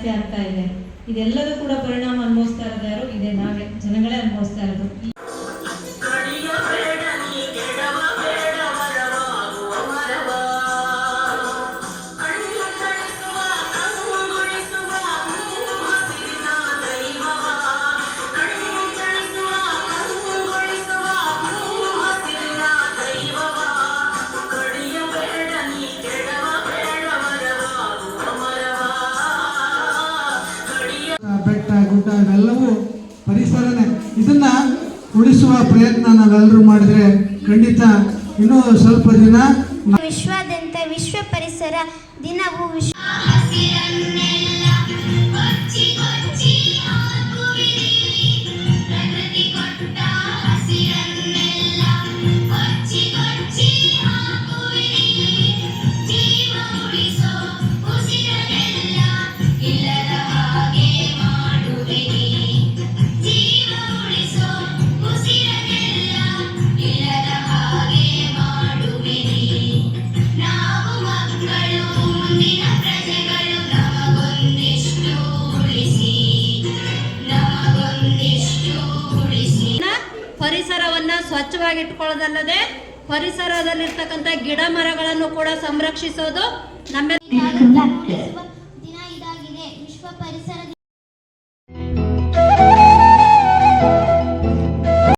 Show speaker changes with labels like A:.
A: ಜಾಸ್ತಿ ಆಗ್ತಾ ಇದೆ. ಇದೆಲ್ಲದೂ ಕೂಡ ಪರಿಣಾಮ ಅನುಭವಿಸ್ತಾ ಇರೋದು ಯಾರು? ಇದೆ ನಾವೇ, ಜನಗಳೇ ಅನುಭವಿಸ್ತಾ ಇರೋದು.
B: ಬೆಟ್ಟ ಗುಡ್ಡ ಇವೆಲ್ಲವೂ ಪರಿಸರನೇ. ಇದನ್ನ ಉಳಿಸುವ ಪ್ರಯತ್ನ ನಾವೆಲ್ಲರೂ ಮಾಡಿದ್ರೆ ಖಂಡಿತ ಇನ್ನೂ ಸ್ವಲ್ಪ ದಿನ
C: ವಿಶ್ವಾದ್ಯಂತ ವಿಶ್ವ ಪರಿಸರ ದಿನವು
D: ಪರಿಸರವನ್ನ ಸ್ವಚ್ಛವಾಗಿಟ್ಕೊಳ್ಳೋದಲ್ಲದೆ ಪರಿಸರದಲ್ಲಿರ್ತಕ್ಕಂಥ ಗಿಡ ಮರಗಳನ್ನು ಕೂಡ ಸಂರಕ್ಷಿಸೋದು ನಮ್ಮೆಲ್ಲ
C: ದಿನ ಇದಾಗಿದೆ. ವಿಶ್ವ ಪರಿಸರ